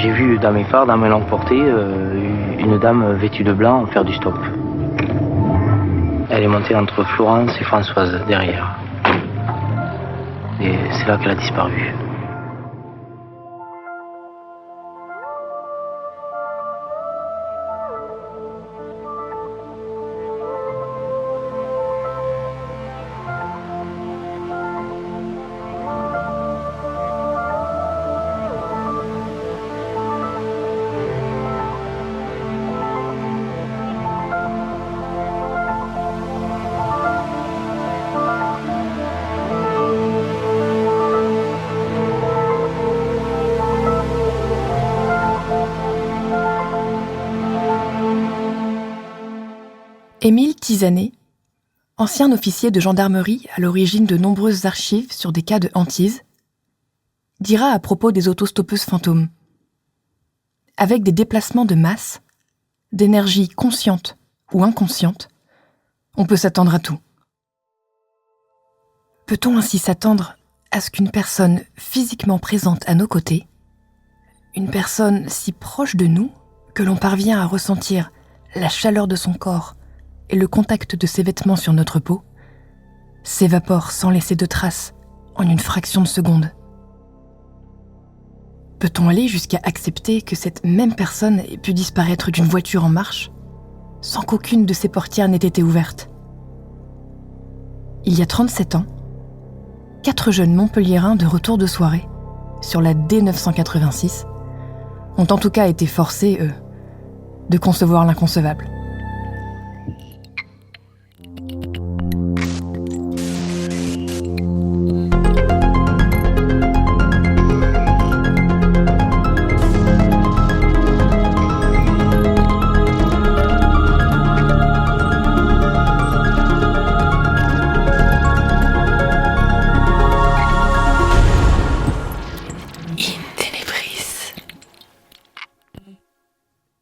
J'ai vu dans mes phares, dans mes longues portées, une dame vêtue de blanc faire du stop. Elle est montée entre Florence et Françoise, derrière. Et c'est là qu'elle a disparu. Émile Tisanet, ancien officier de gendarmerie à l'origine de nombreuses archives sur des cas de hantise, dira à propos des autostoppeuses fantômes: avec des déplacements de masse, d'énergie consciente ou inconsciente, on peut s'attendre à tout. Peut-on ainsi s'attendre à ce qu'une personne physiquement présente à nos côtés, une personne si proche de nous que l'on parvient à ressentir la chaleur de son corps et le contact de ses vêtements sur notre peau, s'évapore sans laisser de traces en une fraction de seconde? Peut-on aller jusqu'à accepter que cette même personne ait pu disparaître d'une voiture en marche sans qu'aucune de ses portières n'ait été ouverte? Il y a 37 ans, 4 jeunes Montpelliérains de retour de soirée sur la D986 ont en tout cas été forcés, eux, de concevoir l'inconcevable.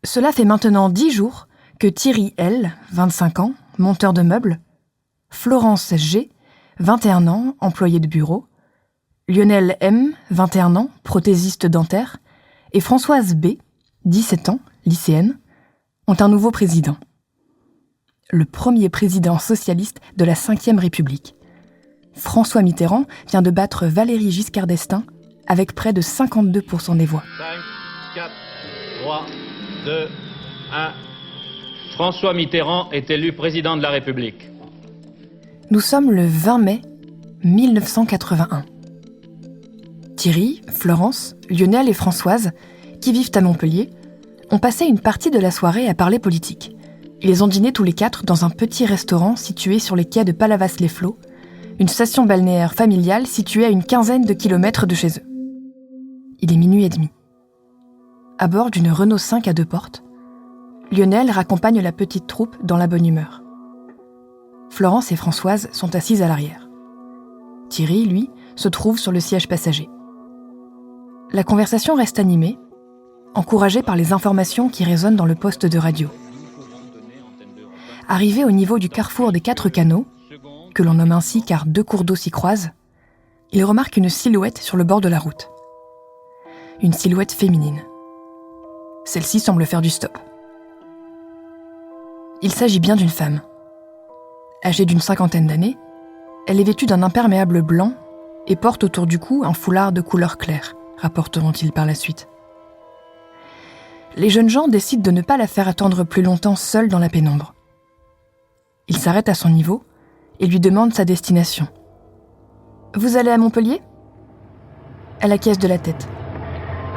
Cela fait maintenant 10 jours que Thierry L., 25 ans, monteur de meubles, Florence G., 21 ans, employé de bureau, Lionel M., 21 ans, prothésiste dentaire, et Françoise B., 17 ans, lycéenne, ont un nouveau président. Le premier président socialiste de la Ve République. François Mitterrand vient de battre Valéry Giscard d'Estaing avec près de 52% des voix. 5, 4, 3... 2, 1. François Mitterrand est élu président de la République. Nous sommes le 20 mai 1981. Thierry, Florence, Lionel et Françoise, qui vivent à Montpellier, ont passé une partie de la soirée à parler politique. Ils ont dîné tous les 4 dans un petit restaurant situé sur les quais de Palavas-les-Flots, une station balnéaire familiale située à une quinzaine de kilomètres de chez eux. Il est 12h30. À bord d'une Renault 5 à 2 portes, Lionel raccompagne la petite troupe dans la bonne humeur. Florence et Françoise sont assises à l'arrière. Thierry, lui, se trouve sur le siège passager. La conversation reste animée, encouragée par les informations qui résonnent dans le poste de radio. Arrivé au niveau du carrefour des 4 canaux, que l'on nomme ainsi car 2 cours d'eau s'y croisent, il remarque une silhouette sur le bord de la route. Une silhouette féminine. Celle-ci semble faire du stop. Il s'agit bien d'une femme. Âgée d'une 50aine d'années, elle est vêtue d'un imperméable blanc et porte autour du cou un foulard de couleur claire, rapporteront-ils par la suite. Les jeunes gens décident de ne pas la faire attendre plus longtemps seule dans la pénombre. Ils s'arrêtent à son niveau et lui demandent sa destination. « Vous allez à Montpellier ?» Elle acquiesce de la tête.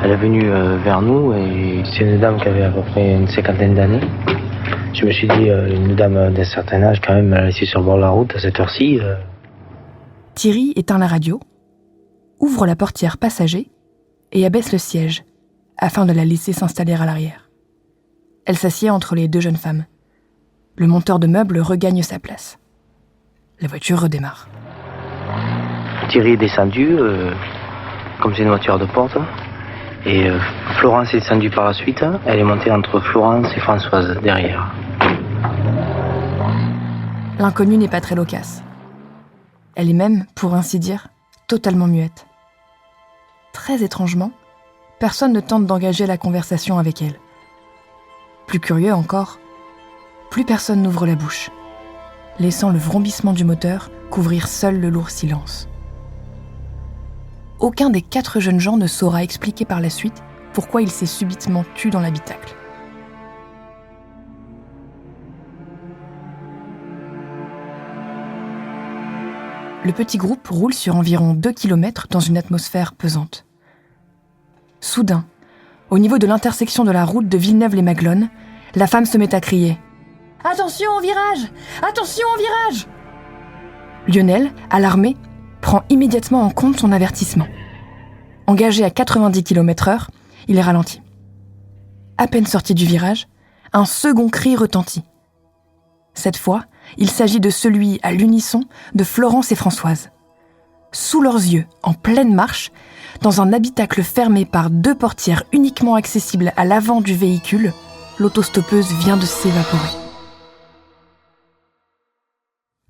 Elle est venue vers nous et c'est une dame qui avait à peu près une 50aine d'années. Je me suis dit, une dame d'un certain âge, quand même, laissée sur le bord de la route à cette heure-ci. Thierry éteint la radio, ouvre la portière passager et abaisse le siège afin de la laisser s'installer à l'arrière. Elle s'assied entre les 2 jeunes femmes. Le monteur de meubles regagne sa place. La voiture redémarre. Thierry est descendu, comme c'est une voiture de porte. Et Florence est descendue par la suite. Elle est montée entre Florence et Françoise, derrière. L'inconnue n'est pas très loquace. Elle est même, pour ainsi dire, totalement muette. Très étrangement, personne ne tente d'engager la conversation avec elle. Plus curieux encore, plus personne n'ouvre la bouche, laissant le vrombissement du moteur couvrir seul le lourd silence. Aucun des 4 jeunes gens ne saura expliquer par la suite pourquoi il s'est subitement tu dans l'habitacle. Le petit groupe roule sur environ 2 km dans une atmosphère pesante. Soudain, au niveau de l'intersection de la route de Villeneuve-les-Maglones, la femme se met à crier « Attention au virage ! Attention au virage !» Lionel, alarmé, prend immédiatement en compte son avertissement. Engagé à 90 km/h, il ralentit. À peine sorti du virage, un second cri retentit. Cette fois, il s'agit de celui, à l'unisson, de Florence et Françoise. Sous leurs yeux, en pleine marche, dans un habitacle fermé par 2 portières uniquement accessibles à l'avant du véhicule, l'autostoppeuse vient de s'évaporer.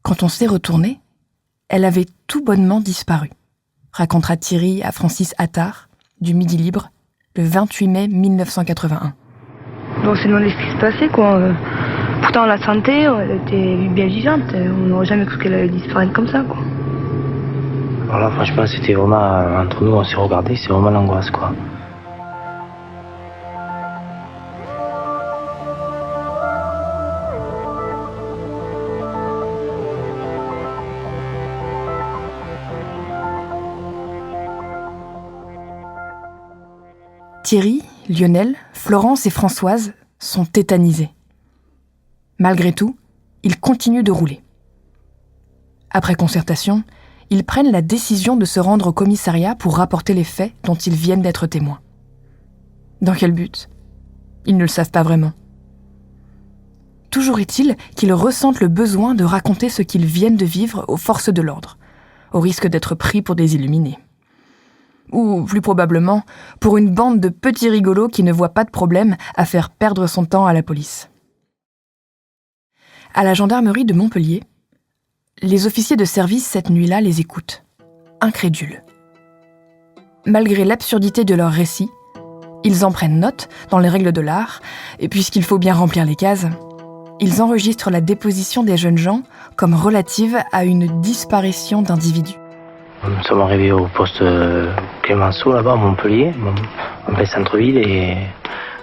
Quand on s'est retourné, elle avait tout bonnement disparu, racontera Thierry à Francis Attard, du Midi Libre, le 28 mai 1981. On s'est demandé ce qui se passait, quoi. Pourtant, on la sentait, elle était bien vivante. On n'aurait jamais cru qu'elle allait disparaître comme ça, quoi. Alors là, franchement, c'était vraiment, entre nous, on s'est regardé, c'est vraiment l'angoisse, quoi. Thierry, Lionel, Florence et Françoise sont tétanisés. Malgré tout, ils continuent de rouler. Après concertation, ils prennent la décision de se rendre au commissariat pour rapporter les faits dont ils viennent d'être témoins. Dans quel but ? Ils ne le savent pas vraiment. Toujours est-il qu'ils ressentent le besoin de raconter ce qu'ils viennent de vivre aux forces de l'ordre, au risque d'être pris pour des illuminés. Ou, plus probablement, pour une bande de petits rigolos qui ne voient pas de problème à faire perdre son temps à la police. À la gendarmerie de Montpellier, les officiers de service cette nuit-là les écoutent, incrédules. Malgré l'absurdité de leur récit, ils en prennent note dans les règles de l'art, et puisqu'il faut bien remplir les cases, ils enregistrent la déposition des jeunes gens comme relative à une disparition d'individus. Nous sommes arrivés au poste Clémenceau, là-bas, à Montpellier, en plein centre-ville, et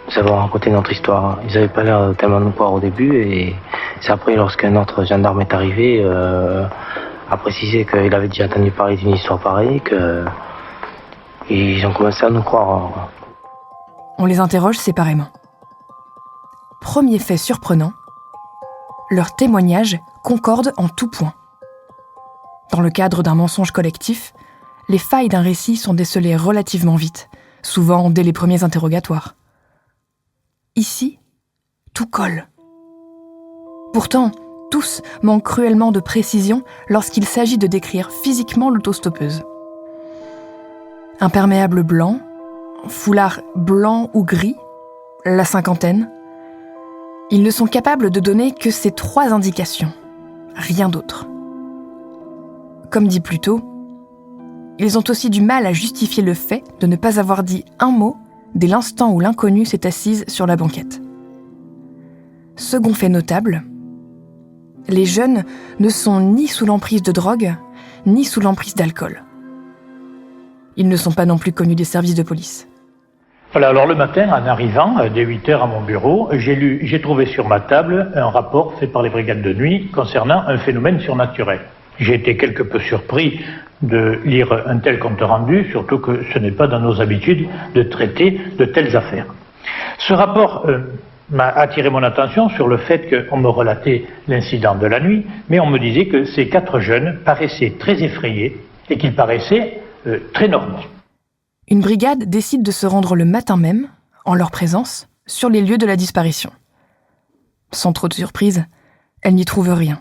nous avons raconté notre histoire. Ils n'avaient pas l'air tellement de nous croire au début, et c'est après, lorsqu'un autre gendarme est arrivé, a précisé qu'il avait déjà entendu parler d'une histoire pareille, qu'ils ont commencé à nous croire. On les interroge séparément. Premier fait surprenant, leurs témoignages concordent en tout point. Dans le cadre d'un mensonge collectif, les failles d'un récit sont décelées relativement vite, souvent dès les premiers interrogatoires. Ici, tout colle. Pourtant, tous manquent cruellement de précision lorsqu'il s'agit de décrire physiquement l'autostoppeuse. Imperméable blanc, foulard blanc ou gris, la cinquantaine. Ils ne sont capables de donner que ces 3 indications, rien d'autre. Comme dit plus tôt, ils ont aussi du mal à justifier le fait de ne pas avoir dit un mot dès l'instant où l'inconnue s'est assise sur la banquette. Second fait notable, les jeunes ne sont ni sous l'emprise de drogue, ni sous l'emprise d'alcool. Ils ne sont pas non plus connus des services de police. Voilà, alors le matin, en arrivant, dès 8h à mon bureau, j'ai trouvé sur ma table un rapport fait par les brigades de nuit concernant un phénomène surnaturel. J'ai été quelque peu surpris de lire un tel compte rendu, surtout que ce n'est pas dans nos habitudes de traiter de telles affaires. Ce rapport m'a attiré mon attention sur le fait qu'on me relatait l'incident de la nuit, mais on me disait que ces 4 jeunes paraissaient très effrayés et qu'ils paraissaient très normaux. Une brigade décide de se rendre le matin même, en leur présence, sur les lieux de la disparition. Sans trop de surprise, elle n'y trouve rien.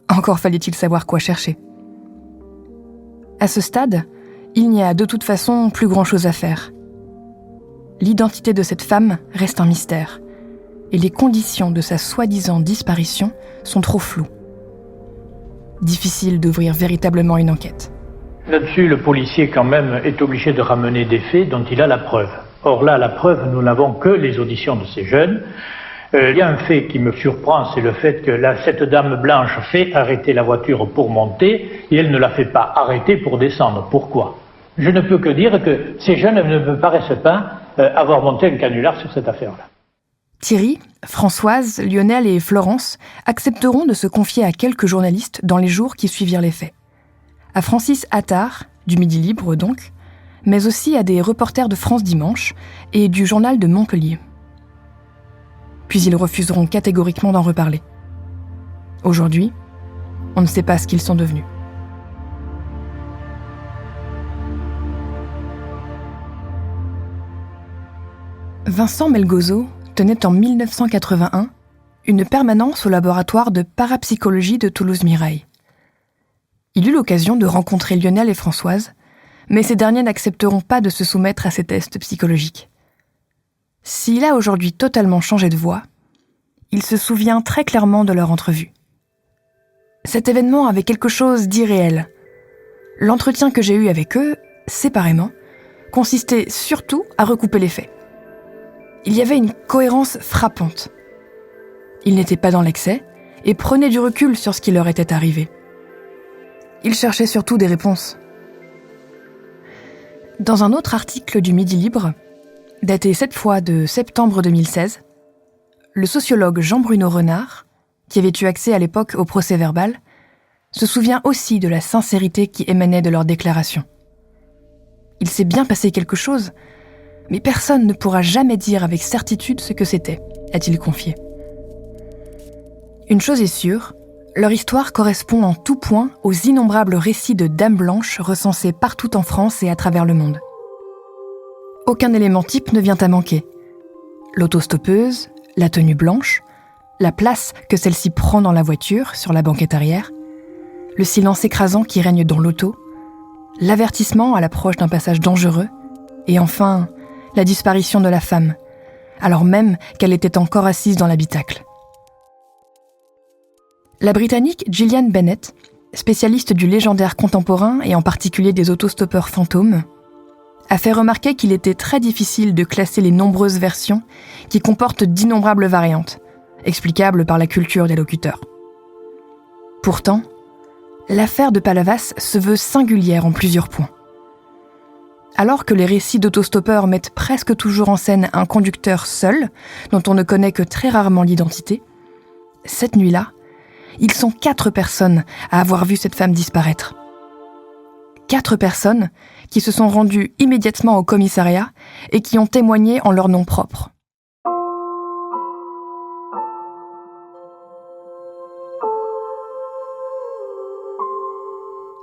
Encore fallait-il savoir quoi chercher. À ce stade, il n'y a de toute façon plus grand-chose à faire. L'identité de cette femme reste un mystère, et les conditions de sa soi-disant disparition sont trop floues. Difficile d'ouvrir véritablement une enquête. Là-dessus, le policier, quand même, est obligé de ramener des faits dont il a la preuve. Or là, la preuve, nous n'avons que les auditions de ces jeunes. Il y a un fait qui me surprend, c'est le fait que cette dame blanche fait arrêter la voiture pour monter et elle ne la fait pas arrêter pour descendre. Pourquoi ? Je ne peux que dire que ces jeunes ne me paraissent pas avoir monté un canular sur cette affaire-là. Thierry, Françoise, Lionel et Florence accepteront de se confier à quelques journalistes dans les jours qui suivirent les faits. À Francis Attard, du Midi Libre donc, mais aussi à des reporters de France Dimanche et du journal de Montpellier. Puis ils refuseront catégoriquement d'en reparler. Aujourd'hui, on ne sait pas ce qu'ils sont devenus. Vincent Melgozo tenait en 1981 une permanence au laboratoire de parapsychologie de Toulouse-Mirail. Il eut l'occasion de rencontrer Lionel et Françoise, mais ces derniers n'accepteront pas de se soumettre à ces tests psychologiques. S'il a aujourd'hui totalement changé de voix, il se souvient très clairement de leur entrevue. Cet événement avait quelque chose d'irréel. L'entretien que j'ai eu avec eux, séparément, consistait surtout à recouper les faits. Il y avait une cohérence frappante. Ils n'étaient pas dans l'excès et prenaient du recul sur ce qui leur était arrivé. Ils cherchaient surtout des réponses. Dans un autre article du Midi Libre, daté cette fois de septembre 2016, le sociologue Jean-Bruno Renard, qui avait eu accès à l'époque au procès-verbal, se souvient aussi de la sincérité qui émanait de leurs déclarations. Il s'est bien passé quelque chose, mais personne ne pourra jamais dire avec certitude ce que c'était, a-t-il confié. Une chose est sûre, leur histoire correspond en tout point aux innombrables récits de dames blanches recensés partout en France et à travers le monde. Aucun élément type ne vient à manquer. L'autostoppeuse, la tenue blanche, la place que celle-ci prend dans la voiture, sur la banquette arrière, le silence écrasant qui règne dans l'auto, l'avertissement à l'approche d'un passage dangereux, et enfin, la disparition de la femme, alors même qu'elle était encore assise dans l'habitacle. La Britannique Gillian Bennett, spécialiste du légendaire contemporain et en particulier des autostoppeurs fantômes, a fait remarquer qu'il était très difficile de classer les nombreuses versions qui comportent d'innombrables variantes, explicables par la culture des locuteurs. Pourtant, l'affaire de Palavas se veut singulière en plusieurs points. Alors que les récits d'autostoppeurs mettent presque toujours en scène un conducteur seul, dont on ne connaît que très rarement l'identité, cette nuit-là, ils sont 4 personnes à avoir vu cette femme disparaître. 4 personnes qui se sont rendues immédiatement au commissariat et qui ont témoigné en leur nom propre.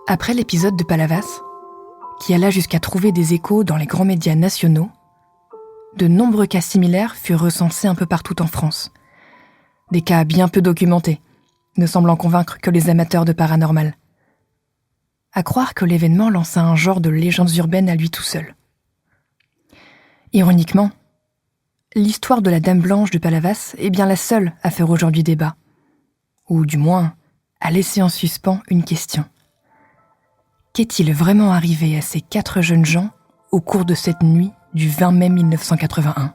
Après l'épisode de Palavas, qui alla jusqu'à trouver des échos dans les grands médias nationaux, de nombreux cas similaires furent recensés un peu partout en France. Des cas bien peu documentés, ne semblant convaincre que les amateurs de paranormal. À croire que l'événement lança un genre de légendes urbaines à lui tout seul. Ironiquement, l'histoire de la Dame Blanche de Palavas est bien la seule à faire aujourd'hui débat, ou du moins à laisser en suspens une question. Qu'est-il vraiment arrivé à ces 4 jeunes gens au cours de cette nuit du 20 mai 1981 ?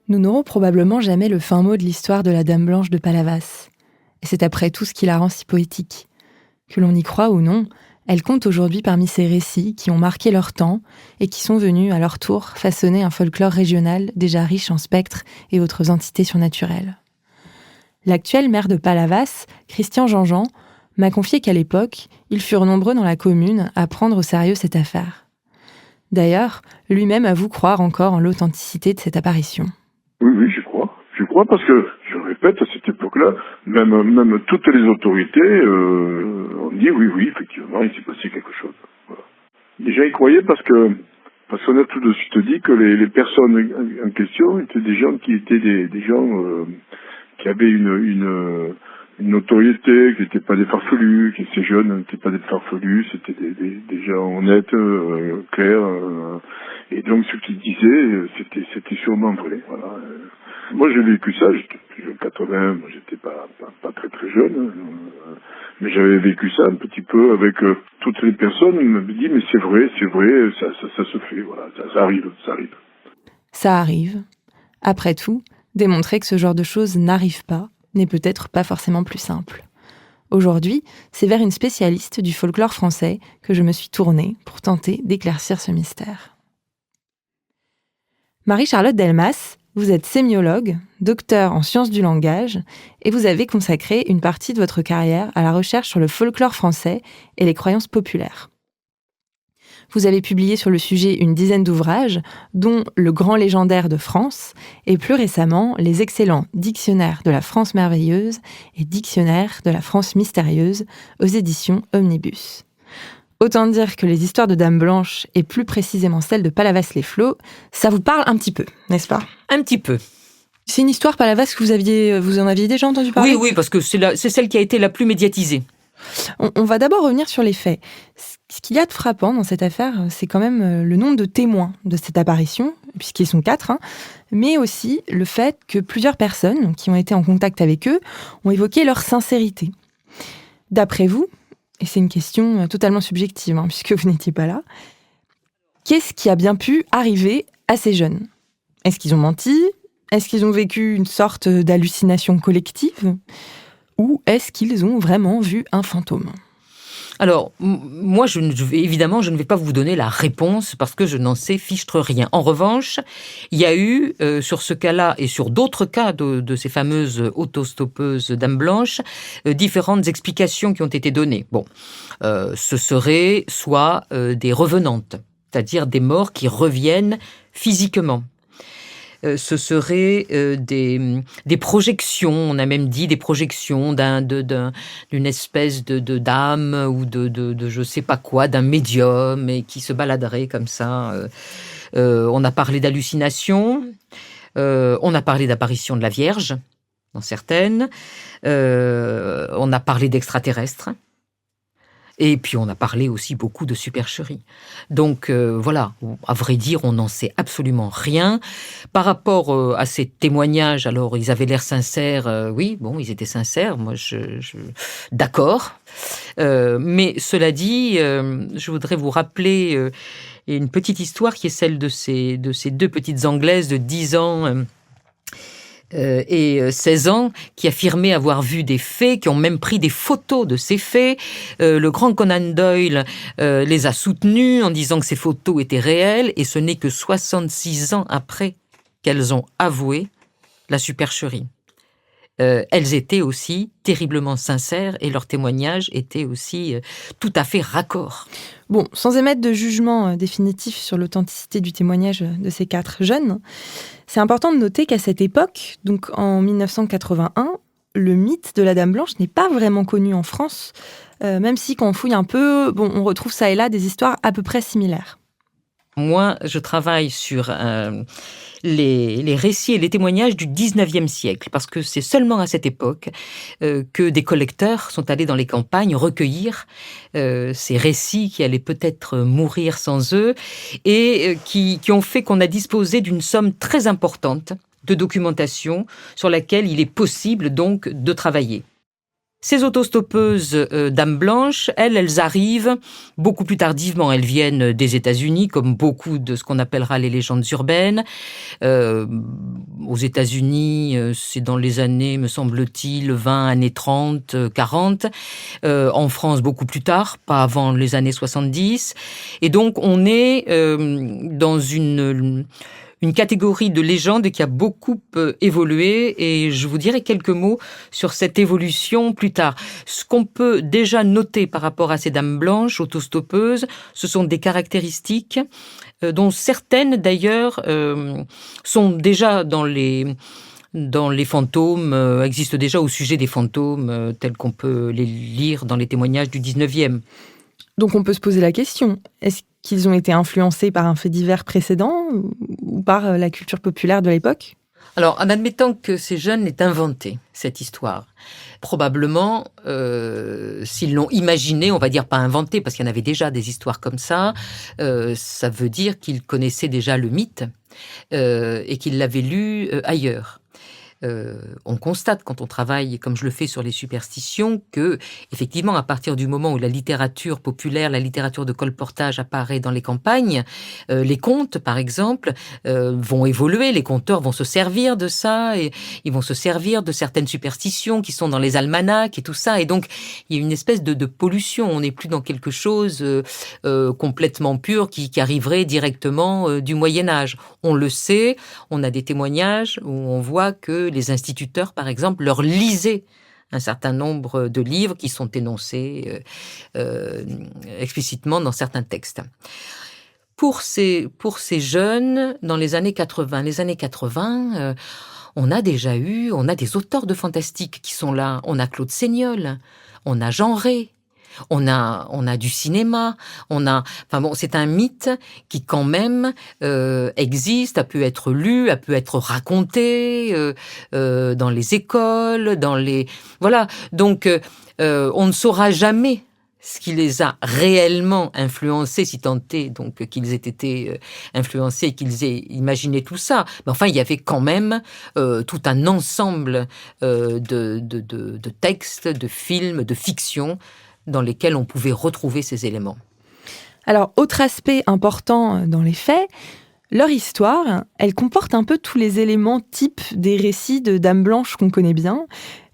Nous n'aurons probablement jamais le fin mot de l'histoire de la Dame Blanche de Palavas. Et c'est après tout ce qui la rend si poétique. Que l'on y croit ou non, elle compte aujourd'hui parmi ces récits qui ont marqué leur temps et qui sont venus, à leur tour, façonner un folklore régional déjà riche en spectres et autres entités surnaturelles. L'actuel maire de Palavas, Christian Jean-Jean, m'a confié qu'à l'époque, ils furent nombreux dans la commune à prendre au sérieux cette affaire. D'ailleurs, lui-même avoue croire encore en l'authenticité de cette apparition. Oui, j'y crois. J'y crois parce que, je le répète, à cette époque-là, même toutes les autorités ont dit oui, effectivement, il s'est passé quelque chose. Voilà. Déjà, ils croyaient parce qu'on a tout de suite dit que les personnes en question étaient des gens qui étaient des gens qui avaient une notoriété, qui n'étaient pas des farfelus, qui étaient jeunes, n'étaient pas des farfelus, c'était des gens honnêtes, clairs, et donc ce qu'ils disaient, c'était sûrement vrai. Voilà. Moi j'ai vécu ça, j'étais plus jeune 80, moi j'étais pas très jeune, mais j'avais vécu ça un petit peu avec toutes les personnes, ils m'avaient dit mais c'est vrai, ça se fait, voilà, ça arrive. Ça arrive. Après tout, démontrer que ce genre de choses n'arrive pas n'est peut-être pas forcément plus simple. Aujourd'hui, c'est vers une spécialiste du folklore français que je me suis tournée pour tenter d'éclaircir ce mystère. Marie-Charlotte Delmas, vous êtes sémiologue, docteur en sciences du langage, et vous avez consacré une partie de votre carrière à la recherche sur le folklore français et les croyances populaires. Vous avez publié sur le sujet une dizaine d'ouvrages, dont Le Grand Légendaire de France, et plus récemment les excellents Dictionnaires de la France merveilleuse et Dictionnaire de la France mystérieuse aux éditions Omnibus. Autant dire que les histoires de Dame Blanche, et plus précisément celle de Palavas-les-Flots, ça vous parle un petit peu, n'est-ce pas ? Un petit peu. C'est une histoire Palavas que vous en aviez déjà entendu parler ? Oui, parce que c'est celle qui a été la plus médiatisée. On va d'abord revenir sur les faits. Ce qu'il y a de frappant dans cette affaire, c'est quand même le nombre de témoins de cette apparition, puisqu'ils sont 4, mais aussi le fait que plusieurs personnes qui ont été en contact avec eux ont évoqué leur sincérité. D'après vous, et c'est une question totalement subjective, puisque vous n'étiez pas là, qu'est-ce qui a bien pu arriver à ces jeunes ? Est-ce qu'ils ont menti ? Est-ce qu'ils ont vécu une sorte d'hallucination collective ? Ou est-ce qu'ils ont vraiment vu un fantôme ? Alors, moi, évidemment, je ne vais pas vous donner la réponse parce que je n'en sais fichtre rien. En revanche, il y a eu, sur ce cas-là et sur d'autres cas de ces fameuses autostoppeuses Dames Blanches, différentes explications qui ont été données. Bon, ce serait soit des revenantes, c'est-à-dire des morts qui reviennent physiquement. Ce serait des projections, on a même dit des projections d'une espèce de d'âme ou de je sais pas quoi, d'un médium et qui se baladerait comme ça. On a parlé d'hallucinations, on a parlé d'apparition de la Vierge, dans certaines, on a parlé d'extraterrestres. Et puis on a parlé aussi beaucoup de supercherie. Donc voilà, à vrai dire, on n'en sait absolument rien. Par rapport à ces témoignages, alors ils avaient l'air sincères, oui, bon, ils étaient sincères, moi d'accord. Mais cela dit, je voudrais vous rappeler une petite histoire qui est celle de ces 2 petites Anglaises de 10 ans... et 16 ans, qui affirmaient avoir vu des fées, qui ont même pris des photos de ces fées. Le grand Conan Doyle les a soutenues en disant que ces photos étaient réelles, et ce n'est que 66 ans après qu'elles ont avoué la supercherie. Elles étaient aussi terriblement sincères et leurs témoignages étaient aussi tout à fait raccords. Bon, sans émettre de jugement définitif sur l'authenticité du témoignage de ces 4 jeunes, c'est important de noter qu'à cette époque, donc en 1981, le mythe de la Dame Blanche n'est pas vraiment connu en France, même si quand on fouille un peu, on retrouve ça et là des histoires à peu près similaires. Moi, je travaille sur les récits et les témoignages du 19e siècle, parce que c'est seulement à cette époque que des collecteurs sont allés dans les campagnes recueillir ces récits qui allaient peut-être mourir sans eux, et qui ont fait qu'on a disposé d'une somme très importante de documentation sur laquelle il est possible donc de travailler. Ces autostoppeuses Dames Blanches, elles arrivent beaucoup plus tardivement. Elles viennent des États-Unis, comme beaucoup de ce qu'on appellera les légendes urbaines. Aux États-Unis, c'est dans les années, me semble-t-il, 20, années 30, 40. En France, beaucoup plus tard, pas avant les années 70. Et donc, on est dans une une catégorie de légende qui a beaucoup évolué, et je vous dirai quelques mots sur cette évolution plus tard. Ce qu'on peut déjà noter par rapport à ces dames blanches autostoppeuses, ce sont des caractéristiques dont certaines d'ailleurs sont déjà dans les fantômes, existent déjà au sujet des fantômes tels qu'on peut les lire dans les témoignages du 19e. Donc on peut se poser la question, est-ce qu'ils ont été influencés par un fait divers précédent ou par la culture populaire de l'époque ? Alors, en admettant que ces jeunes aient inventé cette histoire, probablement, s'ils l'ont imaginé, on va dire pas inventé, parce qu'il y en avait déjà des histoires comme ça veut dire qu'ils connaissaient déjà le mythe et qu'ils l'avaient lu ailleurs. On constate quand on travaille, comme je le fais sur les superstitions, que effectivement, à partir du moment où la littérature populaire, la littérature de colportage apparaît dans les campagnes, les contes, par exemple, vont évoluer. Les conteurs vont se servir de ça et ils vont se servir de certaines superstitions qui sont dans les almanachs et tout ça. Et donc, il y a une espèce de pollution. On n'est plus dans quelque chose complètement pur qui arriverait directement du Moyen-Âge. On le sait, on a des témoignages où on voit que les instituteurs, par exemple, leur lisaient un certain nombre de livres qui sont énoncés explicitement dans certains textes. Pour ces jeunes, dans les années 80, on a des auteurs de fantastique qui sont là. On a Claude Seignol, on a Jean Rey, on a du cinéma, c'est un mythe qui quand même existe, a pu être lu, a pu être raconté dans les écoles, voilà. Donc on ne saura jamais ce qui les a réellement influencés, si tant est donc qu'ils aient été influencés, qu'ils aient imaginé tout ça. Mais enfin, il y avait quand même tout un ensemble de textes, de films, de fiction dans lesquels on pouvait retrouver ces éléments. Alors, autre aspect important dans les faits, leur histoire, elle comporte un peu tous les éléments types des récits de Dames Blanches qu'on connaît bien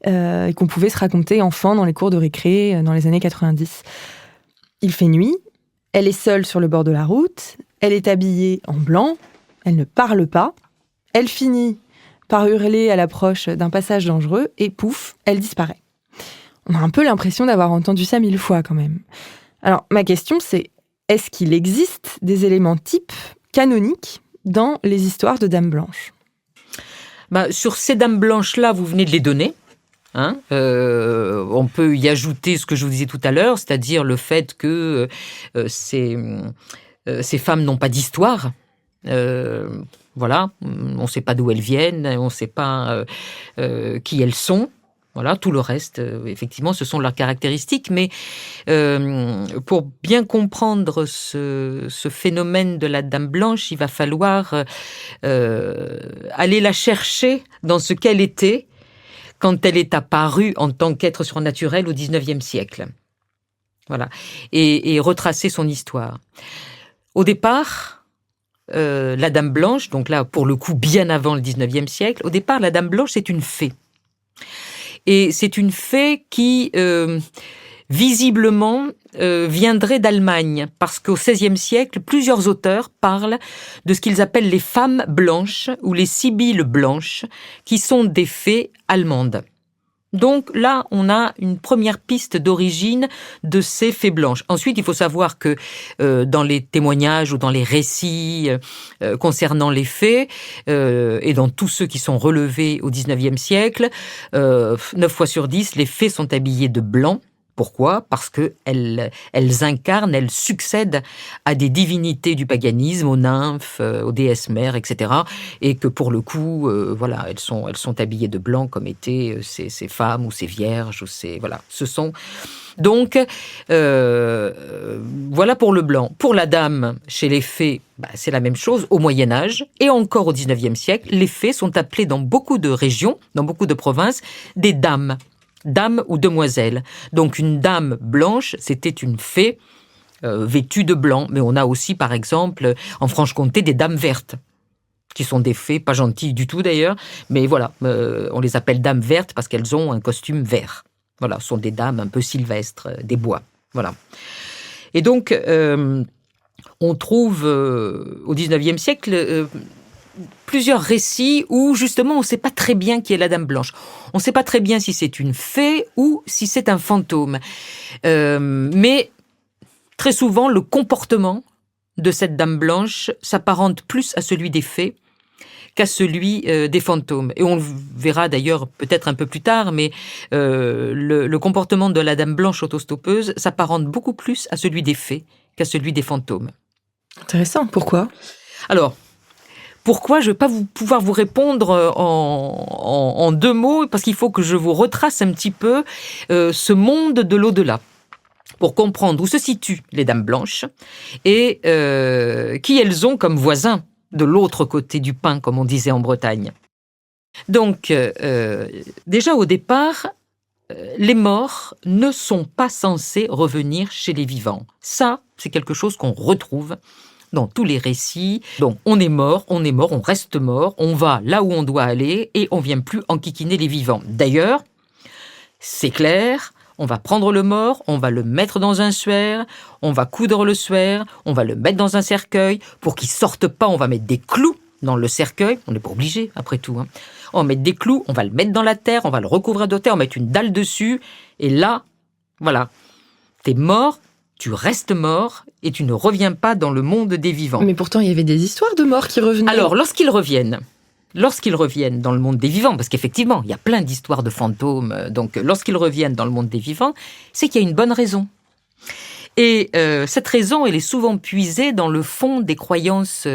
et qu'on pouvait se raconter enfant dans les cours de récré dans les années 90. Il fait nuit, elle est seule sur le bord de la route, elle est habillée en blanc, elle ne parle pas, elle finit par hurler à l'approche d'un passage dangereux et pouf, elle disparaît. On a un peu l'impression d'avoir entendu ça 1000 fois quand même. Alors, ma question c'est, est-ce qu'il existe des éléments types canoniques dans les histoires de Dames Blanches ? Sur ces Dames Blanches-là, vous venez de les donner. On peut y ajouter ce que je vous disais tout à l'heure, c'est-à-dire le fait que ces femmes n'ont pas d'histoire. Voilà, on ne sait pas d'où elles viennent, on ne sait pas qui elles sont. Voilà, tout le reste, effectivement, ce sont leurs caractéristiques. Mais pour bien comprendre ce phénomène de la Dame Blanche, il va falloir aller la chercher dans ce qu'elle était quand elle est apparue en tant qu'être surnaturel au XIXe siècle. Voilà, et retracer son histoire. Au départ, la Dame Blanche, donc là, pour le coup, bien avant le XIXe siècle, au départ, la Dame Blanche, c'est une fée. Et c'est une fée qui, visiblement, viendrait d'Allemagne, parce qu'au XVIe siècle, plusieurs auteurs parlent de ce qu'ils appellent les femmes blanches ou les sibylles blanches, qui sont des fées allemandes. Donc là, on a une première piste d'origine de ces fées blanches. Ensuite, il faut savoir que dans les témoignages ou dans les récits concernant les fées, et dans tous ceux qui sont relevés au XIXe siècle, 9 fois sur 10, les fées sont habillées de blanc. Pourquoi ? Parce qu'elles incarnent, elles succèdent à des divinités du paganisme, aux nymphes, aux déesses mères, etc. Et que pour le coup, voilà, elles sont habillées de blanc comme étaient ces femmes ou ces vierges. Voilà, ce sont donc voilà pour le blanc. Pour la dame, chez les fées, c'est la même chose au Moyen-Âge et encore au XIXe siècle. Les fées sont appelées dans beaucoup de régions, dans beaucoup de provinces, des dames. Dame ou demoiselle. Donc une dame blanche, c'était une fée vêtue de blanc. Mais on a aussi, par exemple, en Franche-Comté, des dames vertes, qui sont des fées, pas gentilles du tout d'ailleurs, mais voilà, on les appelle dames vertes parce qu'elles ont un costume vert. Voilà, ce sont des dames un peu sylvestres, des bois. Voilà. Et donc, on trouve au XIXe siècle plusieurs récits où justement on ne sait pas très bien qui est la Dame Blanche. On ne sait pas très bien si c'est une fée ou si c'est un fantôme. Mais très souvent, le comportement de cette Dame Blanche s'apparente plus à celui des fées qu'à celui des fantômes. Et on le verra d'ailleurs peut-être un peu plus tard, mais le comportement de la Dame Blanche autostoppeuse s'apparente beaucoup plus à celui des fées qu'à celui des fantômes. Intéressant, pourquoi ? Alors, pourquoi je ne vais pas pouvoir vous répondre en 2 mots, parce qu'il faut que je vous retrace un petit peu ce monde de l'au-delà, pour comprendre où se situent les Dames Blanches et qui elles ont comme voisins de l'autre côté du Pin, comme on disait en Bretagne. Donc, déjà au départ, les morts ne sont pas censés revenir chez les vivants. Ça, c'est quelque chose qu'on retrouve dans tous les récits. Donc, on est mort, on reste mort, on va là où on doit aller et on ne vient plus enquiquiner les vivants. D'ailleurs, c'est clair, on va prendre le mort, on va le mettre dans un suaire, on va coudre le suaire, on va le mettre dans un cercueil. Pour qu'il ne sorte pas, on va mettre des clous dans le cercueil. On n'est pas obligé, après tout. On va mettre des clous, on va le mettre dans la terre, on va le recouvrir de terre, on va mettre une dalle dessus. Et là, voilà, t'es mort, tu restes mort et tu ne reviens pas dans le monde des vivants. Mais pourtant, il y avait des histoires de morts qui revenaient. Alors, lorsqu'ils reviennent dans le monde des vivants, parce qu'effectivement, il y a plein d'histoires de fantômes, donc lorsqu'ils reviennent dans le monde des vivants, c'est qu'il y a une bonne raison. Et cette raison, elle est souvent puisée dans le fond des croyances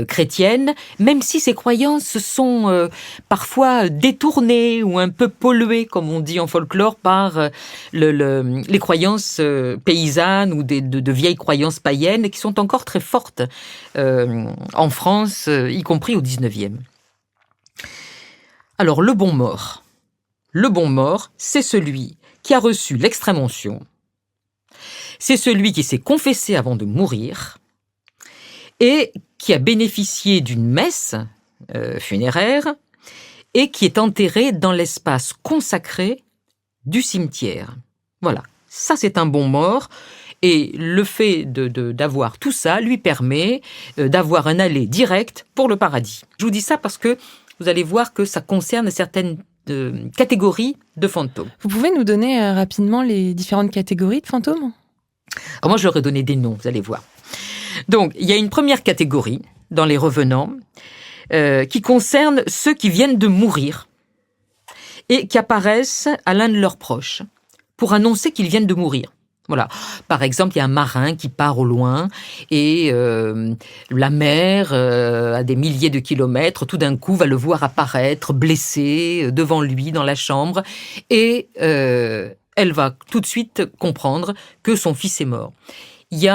chrétiennes, même si ces croyances sont parfois détournées ou un peu polluées, comme on dit en folklore, par les croyances paysannes ou de vieilles croyances païennes qui sont encore très fortes en France, y compris au 19e. Alors, le bon mort. Le bon mort, c'est celui qui a reçu l'extrême-onction. C'est celui qui s'est confessé avant de mourir et qui a bénéficié d'une messe funéraire et qui est enterré dans l'espace consacré du cimetière. Voilà, ça c'est un bon mort et le fait d'avoir tout ça lui permet d'avoir un aller direct pour le paradis. Je vous dis ça parce que vous allez voir que ça concerne certaines catégories de fantômes. Vous pouvez nous donner rapidement les différentes catégories de fantômes ? Alors moi, je leur ai donné des noms, vous allez voir. Donc, il y a une première catégorie dans les revenants qui concerne ceux qui viennent de mourir et qui apparaissent à l'un de leurs proches pour annoncer qu'ils viennent de mourir. Voilà. Par exemple, il y a un marin qui part au loin et la mer, à des milliers de kilomètres, tout d'un coup, va le voir apparaître, blessé, devant lui, dans la chambre et elle va tout de suite comprendre que son fils est mort. Il y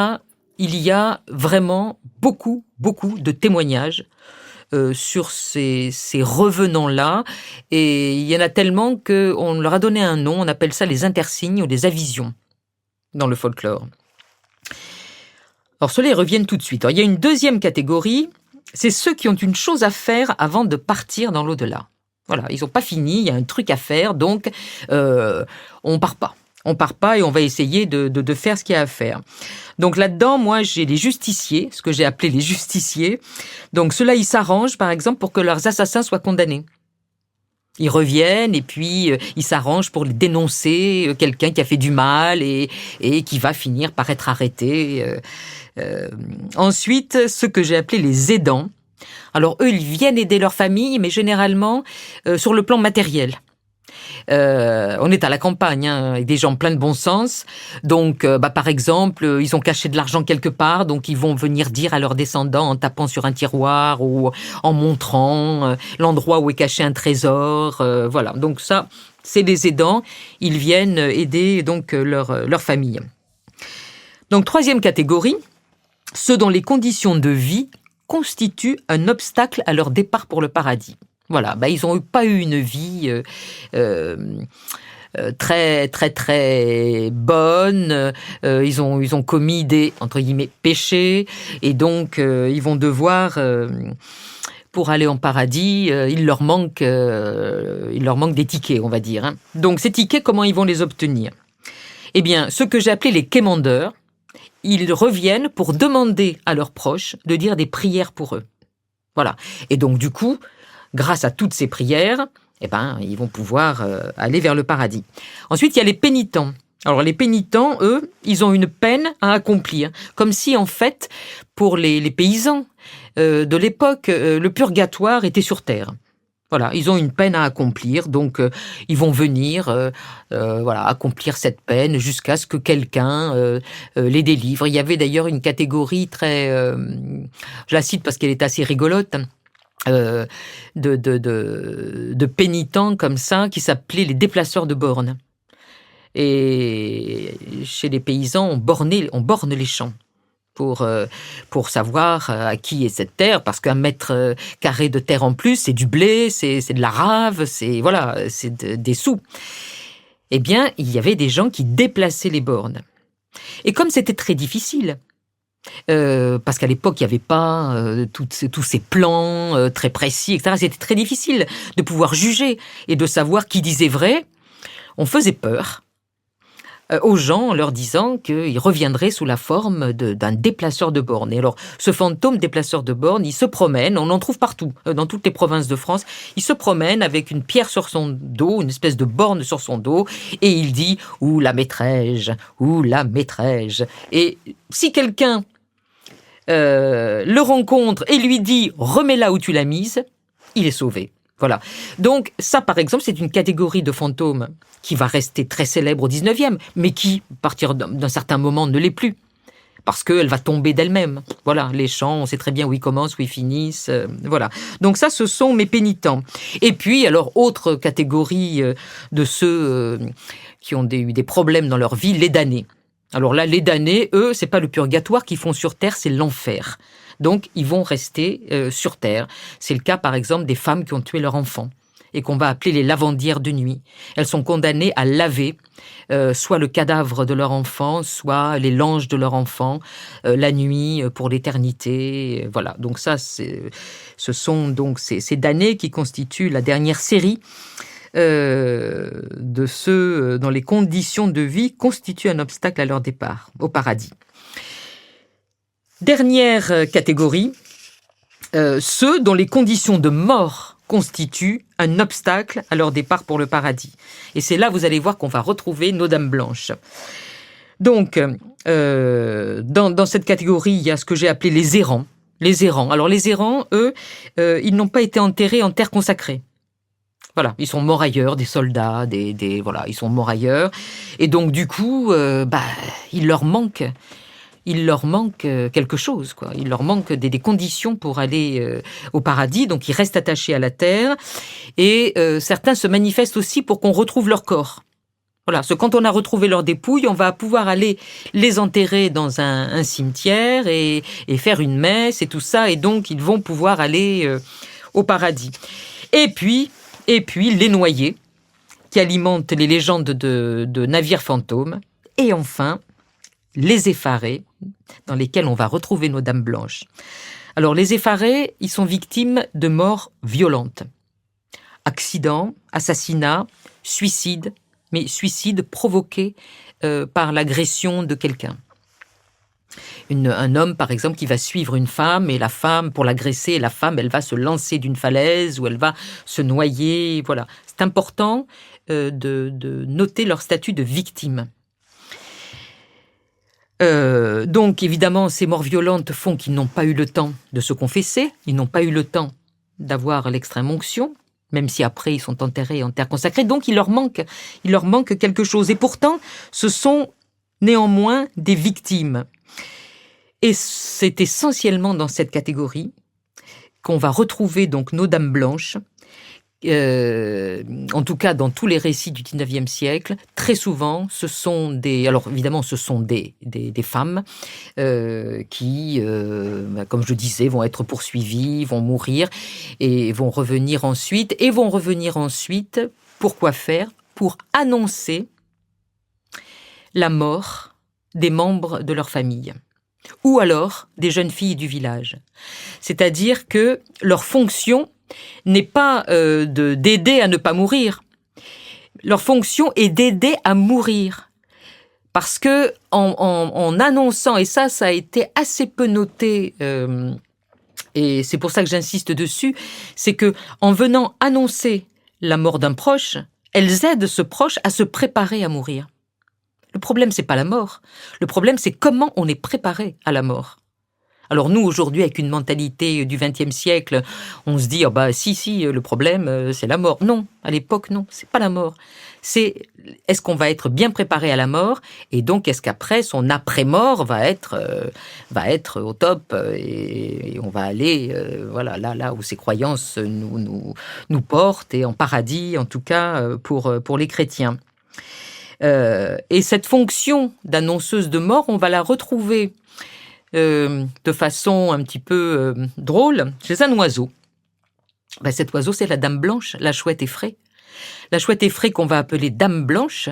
a vraiment beaucoup de témoignages sur ces revenants-là, et il y en a tellement qu'on leur a donné un nom, on appelle ça les intersignes ou les avisions dans le folklore. Alors ceux-là, ils reviennent tout de suite. Alors, il y a une deuxième catégorie, c'est ceux qui ont une chose à faire avant de partir dans l'au-delà. Voilà, ils n'ont pas fini, il y a un truc à faire, donc on part pas. On part pas et on va essayer de faire ce qu'il y a à faire. Donc là-dedans, moi, j'ai les justiciers, ce que j'ai appelé les justiciers. Donc ceux-là, ils s'arrangent, par exemple, pour que leurs assassins soient condamnés. Ils reviennent et puis ils s'arrangent pour dénoncer quelqu'un qui a fait du mal et qui va finir par être arrêté. Ensuite, ceux que j'ai appelés les aidants. Alors eux, ils viennent aider leur famille, mais généralement sur le plan matériel. On est à la campagne, avec des gens pleins de bon sens. Donc, par exemple, ils ont caché de l'argent quelque part, donc ils vont venir dire à leurs descendants en tapant sur un tiroir ou en montrant l'endroit où est caché un trésor. Voilà, donc ça, c'est des aidants. Ils viennent aider donc leur famille. Donc, troisième catégorie, ceux dont les conditions de vie constituent un obstacle à leur départ pour le paradis. Voilà, ils n'ont pas eu une vie très bonne. Ils ont commis des, entre guillemets, péchés, et donc ils vont devoir, pour aller en paradis, il leur manque des tickets, on va dire. Donc ces tickets, comment ils vont les obtenir ? Eh bien, ceux que j'ai appelés les quémandeurs, ils reviennent pour demander à leurs proches de dire des prières pour eux. Voilà. Et donc, du coup, grâce à toutes ces prières, ils vont pouvoir aller vers le paradis. Ensuite, il y a les pénitents. Alors, les pénitents, eux, ils ont une peine à accomplir. Comme si, en fait, pour les paysans de l'époque, le purgatoire était sur terre. Voilà, ils ont une peine à accomplir, donc ils vont venir accomplir cette peine jusqu'à ce que quelqu'un les délivre. Il y avait d'ailleurs une catégorie très... je la cite parce qu'elle est assez rigolote, de pénitents comme ça, qui s'appelaient les déplaceurs de bornes. Et chez les paysans, on borne les champs pour savoir à qui est cette terre, parce qu'un mètre carré de terre en plus, c'est du blé, c'est de la rave, c'est des sous. Eh bien, il y avait des gens qui déplaçaient les bornes. Et comme c'était très difficile, parce qu'à l'époque, il n'y avait pas tous ces plans très précis, etc. C'était très difficile de pouvoir juger et de savoir qui disait vrai. On faisait peur aux gens en leur disant qu'ils reviendraient sous la forme d'un déplaceur de bornes. Et alors, ce fantôme déplaceur de bornes, il se promène, on en trouve partout, dans toutes les provinces de France, il se promène avec une pierre sur son dos, une espèce de borne sur son dos, et il dit « Où la mettrai-je ? Où la mettrai-je » Et si quelqu'un le rencontre et lui dit « Remets-la où tu l'as mise », il est sauvé. Voilà. Donc ça, par exemple, c'est une catégorie de fantômes qui va rester très célèbre au 19e, mais qui, à partir d'un certain moment, ne l'est plus. Parce qu'elle va tomber d'elle-même. Voilà, les chants, on sait très bien où ils commencent, où ils finissent. Voilà. Donc ça, ce sont mes pénitents. Et puis, alors, autre catégorie de ceux qui ont eu des problèmes dans leur vie, les damnés. Alors là, les damnés, eux, c'est pas le purgatoire qu'ils font sur terre, c'est l'enfer. Donc, ils vont rester sur terre. C'est le cas, par exemple, des femmes qui ont tué leur enfant et qu'on va appeler les lavandières de nuit. Elles sont condamnées à laver soit le cadavre de leur enfant, soit les langes de leur enfant, la nuit pour l'éternité. Voilà. Donc ça, ce sont donc ces damnés qui constituent la dernière série de ceux dont les conditions de vie constituent un obstacle à leur départ au paradis. Dernière catégorie, ceux dont les conditions de mort constituent un obstacle à leur départ pour le paradis. Et c'est là, vous allez voir, qu'on va retrouver nos dames blanches. Donc, dans cette catégorie, il y a ce que j'ai appelé les errants. Les errants. Alors, les errants, eux, ils n'ont pas été enterrés en terre consacrée. Voilà, ils sont morts ailleurs, des soldats, voilà, ils sont morts ailleurs. Et donc, du coup, il leur manque quelque chose, quoi. Il leur manque des conditions pour aller au paradis, donc ils restent attachés à la terre. Et certains se manifestent aussi pour qu'on retrouve leur corps. Voilà, parce que quand on a retrouvé leurs dépouilles, on va pouvoir aller les enterrer dans un cimetière et faire une messe et tout ça, et donc ils vont pouvoir aller au paradis. Et puis les noyés, qui alimentent les légendes de navires fantômes. Et enfin, les effarés, dans lesquels on va retrouver nos dames blanches. Alors, les effarés, ils sont victimes de morts violentes. Accidents, assassinats, suicides, mais suicides provoqués par l'agression de quelqu'un. Un homme, par exemple, qui va suivre une femme, et la femme, pour l'agresser, la femme, elle va se lancer d'une falaise, ou elle va se noyer, voilà. C'est important de noter leur statut de victime. Donc, évidemment, ces morts violentes font qu'ils n'ont pas eu le temps de se confesser, ils n'ont pas eu le temps d'avoir l'extrême onction, même si après ils sont enterrés en terre consacrée, donc il leur manque quelque chose. Et pourtant, ce sont néanmoins des victimes. Et c'est essentiellement dans cette catégorie qu'on va retrouver donc nos dames blanches, en tout cas dans tous les récits du 19e siècle. Très souvent, ce sont des femmes qui, comme je disais, vont être poursuivies, vont mourir et vont revenir ensuite. Pourquoi faire ? Pour annoncer la mort des membres de leur famille. Ou alors des jeunes filles du village. C'est-à-dire que leur fonction n'est pas d'aider à ne pas mourir. Leur fonction est d'aider à mourir. Parce que en annonçant, et ça a été assez peu noté et c'est pour ça que j'insiste dessus, c'est que en venant annoncer la mort d'un proche, elles aident ce proche à se préparer à mourir. Le problème, c'est pas la mort. Le problème, c'est comment on est préparé à la mort. Alors nous, aujourd'hui, avec une mentalité du XXe siècle, on se dit, si, le problème, c'est la mort. Non, à l'époque, non, c'est pas la mort. C'est, est-ce qu'on va être bien préparé à la mort, et donc est-ce qu'après, son après-mort va être au top, et on va aller, là où ses croyances nous portent, et en paradis, en tout cas, pour les chrétiens. Et cette fonction d'annonceuse de mort, on va la retrouver de façon un petit peu drôle chez un oiseau. Cet oiseau, c'est la dame blanche, la chouette effraie. La chouette effraie, qu'on va appeler dame blanche,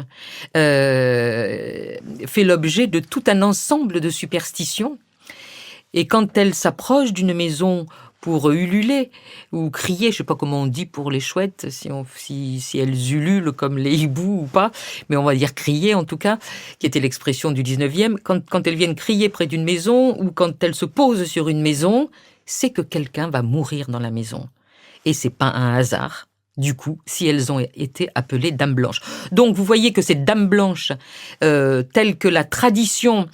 fait l'objet de tout un ensemble de superstitions. Et quand elle s'approche d'une maison pour ululer ou crier, je ne sais pas comment on dit pour les chouettes, si elles ululent comme les hiboux ou pas, mais on va dire crier en tout cas, qui était l'expression du 19e, quand elles viennent crier près d'une maison ou quand elles se posent sur une maison, c'est que quelqu'un va mourir dans la maison. Et c'est pas un hasard, du coup, si elles ont été appelées dames blanches. Donc vous voyez que ces dames blanches, telles que la tradition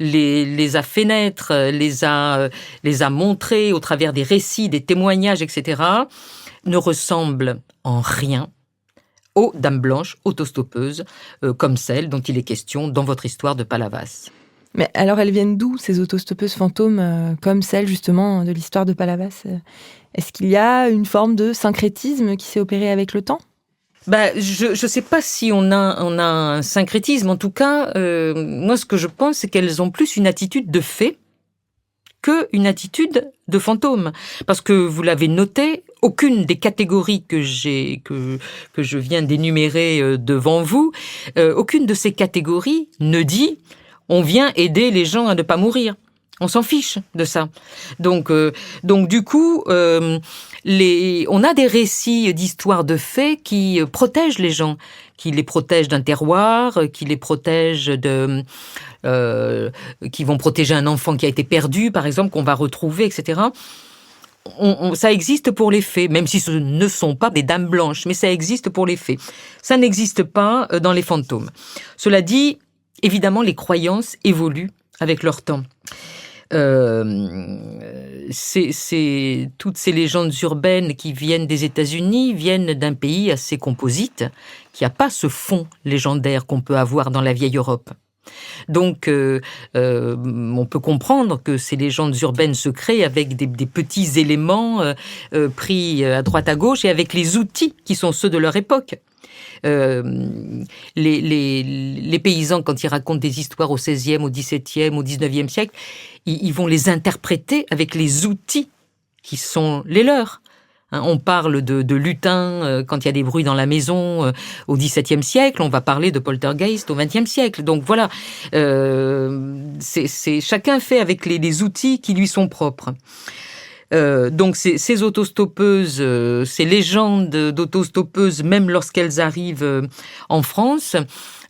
les a fait naître, les a montrées au travers des récits, des témoignages, etc., ne ressemblent en rien aux dames blanches autostoppeuses, comme celles dont il est question dans votre histoire de Palavas. Mais alors elles viennent d'où, ces autostoppeuses fantômes, comme celle justement de l'histoire de Palavas ? Est-ce qu'il y a une forme de syncrétisme qui s'est opéré avec le temps ? Je ne sais pas si on a un syncrétisme. En tout cas, moi, ce que je pense, c'est qu'elles ont plus une attitude de fée qu'une attitude de fantôme. Parce que vous l'avez noté, aucune des catégories que je viens d'énumérer devant vous, aucune de ces catégories ne dit « on vient aider les gens à ne pas mourir ». On s'en fiche de ça. Donc du coup, on a des récits d'histoires de fées qui protègent les gens, qui les protègent d'un terroir, qui les protègent qui vont protéger un enfant qui a été perdu, par exemple, qu'on va retrouver, etc. Ça existe pour les fées, même si ce ne sont pas des dames blanches, mais ça existe pour les fées. Ça n'existe pas dans les fantômes. Cela dit, évidemment, les croyances évoluent avec leur temps. Toutes ces légendes urbaines qui viennent des États-Unis viennent d'un pays assez composite, qui n'a pas ce fond légendaire qu'on peut avoir dans la vieille Europe. Donc, on peut comprendre que ces légendes urbaines se créent avec des petits éléments pris à droite à gauche et avec les outils qui sont ceux de leur époque. Les paysans, quand ils racontent des histoires au XVIe, au XVIIe, au XIXe siècle, ils vont les interpréter avec les outils qui sont les leurs. On parle de lutin quand il y a des bruits dans la maison au XVIIe siècle, on va parler de poltergeist au XXe siècle. Donc voilà, chacun fait avec les outils qui lui sont propres. Donc ces autostoppeuses, ces légendes d'autostoppeuses, même lorsqu'elles arrivent en France,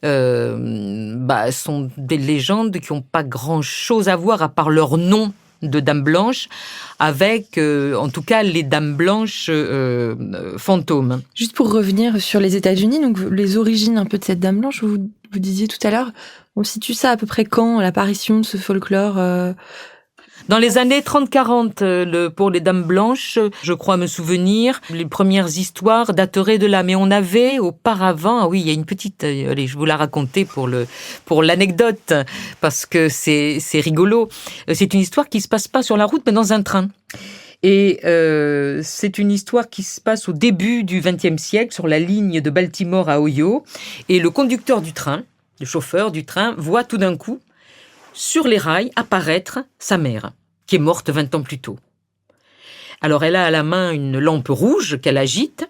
sont des légendes qui n'ont pas grand-chose à voir à part leur nom de Dame Blanche avec, en tout cas, les Dames Blanches fantômes. Juste pour revenir sur les États-Unis, donc les origines un peu de cette Dame Blanche, vous disiez tout à l'heure, on situe ça à peu près quand, l'apparition de ce folklore Dans les années 30-40, pour les Dames Blanches, je crois me souvenir, les premières histoires dateraient de là. Mais on avait auparavant, il y a une petite, allez, je vous la raconter pour l'anecdote, parce que c'est rigolo. C'est une histoire qui se passe pas sur la route, mais dans un train. Et c'est une histoire qui se passe au début du XXe siècle, sur la ligne de Baltimore à Ohio. Et le conducteur du train, le chauffeur du train, voit tout d'un coup, sur les rails, apparaître sa mère, qui est morte 20 ans plus tôt. Alors elle a à la main une lampe rouge qu'elle agite,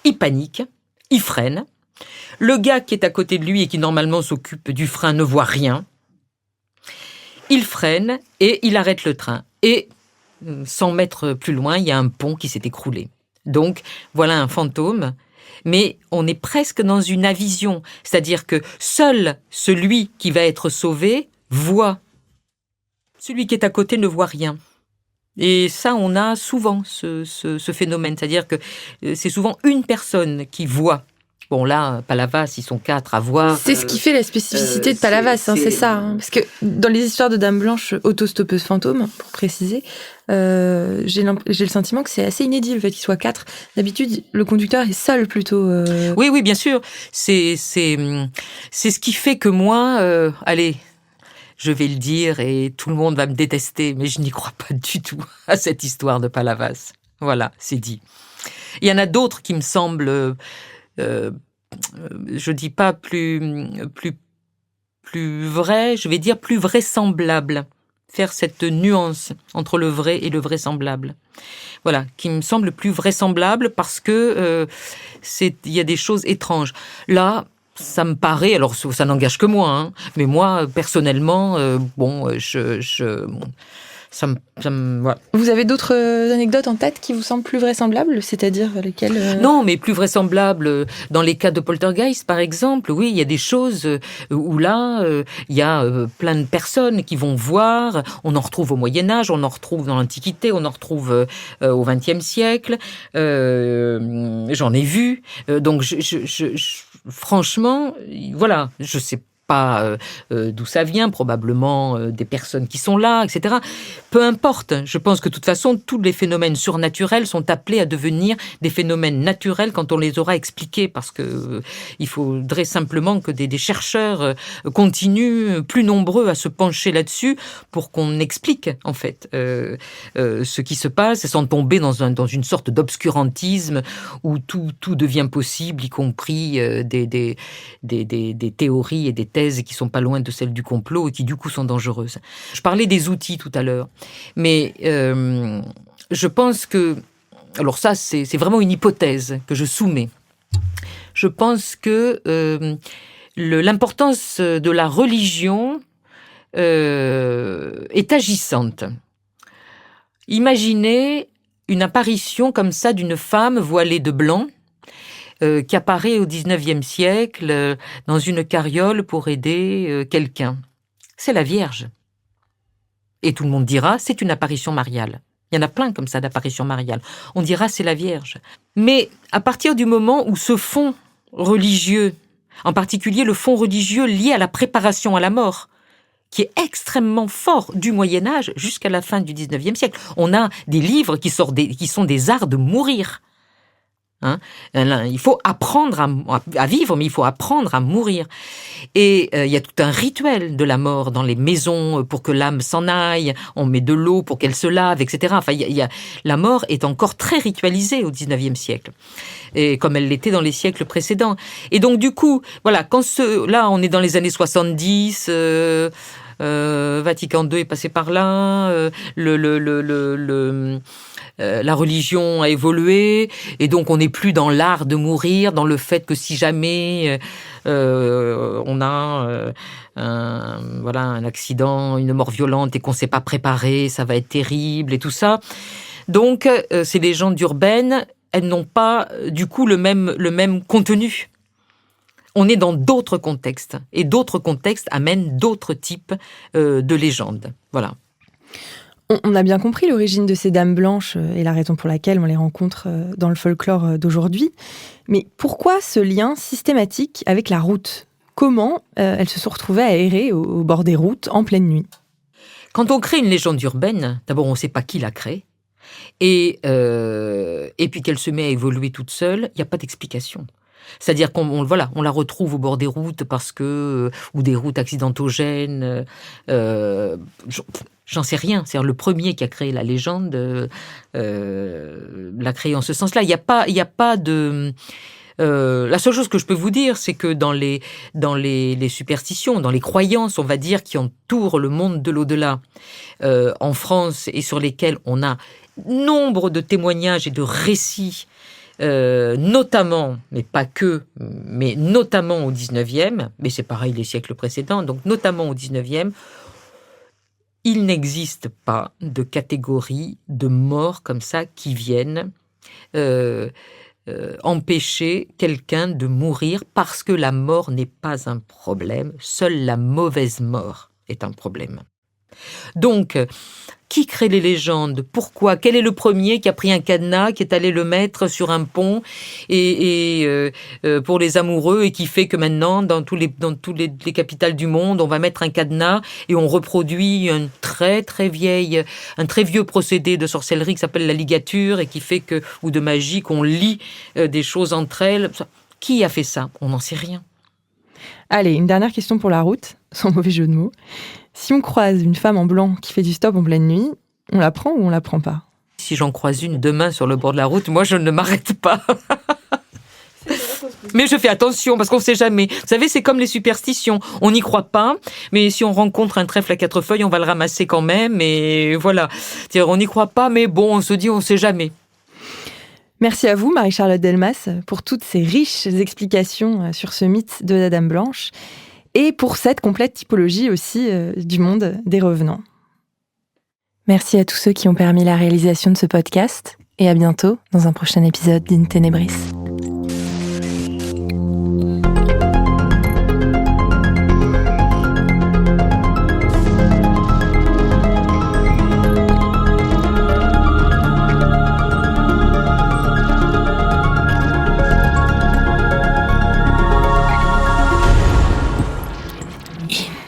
il panique, il freine. Le gars qui est à côté de lui et qui normalement s'occupe du frein ne voit rien. Il freine et il arrête le train. Et 100 mètres plus loin, il y a un pont qui s'est écroulé. Donc voilà un fantôme, mais on est presque dans une avision, c'est-à-dire que seul celui qui va être sauvé voit. Celui qui est à côté ne voit rien. Et ça, on a souvent ce phénomène, c'est-à-dire que c'est souvent une personne qui voit. Bon, là, Palavas, ils sont 4 à voir. C'est ce qui fait la spécificité de Palavas, c'est ça. Parce que dans les histoires de Dame Blanche autostoppeuse fantôme, pour préciser, j'ai le sentiment que c'est assez inédit le fait qu'il soit 4. D'habitude, le conducteur est seul plutôt. Oui, bien sûr. C'est ce qui fait que moi, allez, je vais le dire et tout le monde va me détester, mais je n'y crois pas du tout à cette histoire de Palavas. Voilà, c'est dit. Il y en a d'autres qui me semblent... je dis pas plus vrai, je vais dire plus vraisemblable. Faire cette nuance entre le vrai et le vraisemblable. Voilà, qui me semble plus vraisemblable parce que il y a des choses étranges. Là, ça me paraît, alors ça n'engage que moi, hein, mais moi personnellement, voilà. Vous avez d'autres anecdotes en tête qui vous semblent plus vraisemblables, c'est-à-dire lesquelles Non, mais plus vraisemblables. Dans les cas de poltergeist, par exemple, oui, il y a des choses où là, il y a plein de personnes qui vont voir. On en retrouve au Moyen-Âge, on en retrouve dans l'Antiquité, on en retrouve au XXe siècle. J'en ai vu. Donc, franchement, voilà, je sais pas d'où ça vient, probablement des personnes qui sont là, etc. Peu importe, je pense que de toute façon, tous les phénomènes surnaturels sont appelés à devenir des phénomènes naturels quand on les aura expliqués, parce que il faudrait simplement que des chercheurs continuent, plus nombreux, à se pencher là-dessus pour qu'on explique, en fait, ce qui se passe, sans tomber dans une sorte d'obscurantisme où tout devient possible, y compris des théories et des thèses qui sont pas loin de celles du complot et qui du coup sont dangereuses. Je parlais des outils tout à l'heure, mais je pense que, alors ça c'est vraiment une hypothèse que je soumets. Je pense que l'importance de la religion est agissante. Imaginez une apparition comme ça d'une femme voilée de blanc, qui apparaît au XIXe siècle dans une carriole pour aider quelqu'un. C'est la Vierge. Et tout le monde dira, c'est une apparition mariale. Il y en a plein comme ça d'apparitions mariales. On dira, c'est la Vierge. Mais à partir du moment où ce fond religieux, en particulier le fond religieux lié à la préparation à la mort, qui est extrêmement fort du Moyen-Âge jusqu'à la fin du XIXe siècle. On a des livres qui sont des arts de mourir. Hein, il faut apprendre à vivre, mais il faut apprendre à mourir. Et il y a tout un rituel de la mort dans les maisons pour que l'âme s'en aille. On met de l'eau pour qu'elle se lave, etc. Enfin, la mort est encore très ritualisée au XIXe siècle, et comme elle l'était dans les siècles précédents. Et donc du coup, voilà, là, on est dans les années 70. Vatican II est passé par là. La religion a évolué et donc on n'est plus dans l'art de mourir, dans le fait que si jamais on a un accident, une mort violente et qu'on ne s'est pas préparé, ça va être terrible et tout ça. Donc ces légendes urbaines, elles n'ont pas du coup le même contenu. On est dans d'autres contextes et d'autres contextes amènent d'autres types de légendes. Voilà. On a bien compris l'origine de ces dames blanches et la raison pour laquelle on les rencontre dans le folklore d'aujourd'hui. Mais pourquoi ce lien systématique avec la route ? Comment elles se sont retrouvées à errer au bord des routes en pleine nuit ? Quand on crée une légende urbaine, d'abord on ne sait pas qui la crée. Et puis qu'elle se met à évoluer toute seule, il n'y a pas d'explication. C'est-à-dire qu'on la retrouve au bord des routes ou des routes accidentogènes. J'en sais rien. C'est-à-dire le premier qui a créé la légende l'a créé en ce sens-là. Il y a pas de. La seule chose que je peux vous dire, c'est que dans les superstitions, dans les croyances, on va dire, qui entourent le monde de l'au-delà en France et sur lesquelles on a nombre de témoignages et de récits. Notamment, mais pas que, mais notamment au 19e, mais c'est pareil les siècles précédents, donc notamment au 19e, il n'existe pas de catégorie de morts comme ça qui viennent empêcher quelqu'un de mourir parce que la mort n'est pas un problème, seule la mauvaise mort est un problème. Donc, qui crée les légendes? Pourquoi? Quel est le premier qui a pris un cadenas, qui est allé le mettre sur un pont pour les amoureux et qui fait que maintenant, dans toutes les capitales du monde, on va mettre un cadenas et on reproduit un très vieux procédé de sorcellerie qui s'appelle la ligature et qui fait que, ou de magie, qu'on lie des choses entre elles. Qui a fait ça? On n'en sait rien. Allez, une dernière question pour la route, sans mauvais jeu de mots. Si on croise une femme en blanc qui fait du stop en pleine nuit, on la prend ou on la prend pas? Si j'en croise une demain sur le bord de la route, moi je ne m'arrête pas. Mais je fais attention parce qu'on ne sait jamais. Vous savez, c'est comme les superstitions. On n'y croit pas, mais si on rencontre un trèfle à 4 feuilles, on va le ramasser quand même. Et voilà. C'est-à-dire, on n'y croit pas, mais bon, on se dit, on ne sait jamais. Merci à vous, Marie-Charlotte Delmas, pour toutes ces riches explications sur ce mythe de la Dame Blanche et pour cette complète typologie aussi du monde des revenants. Merci à tous ceux qui ont permis la réalisation de ce podcast et à bientôt dans un prochain épisode d'In Tenebris. In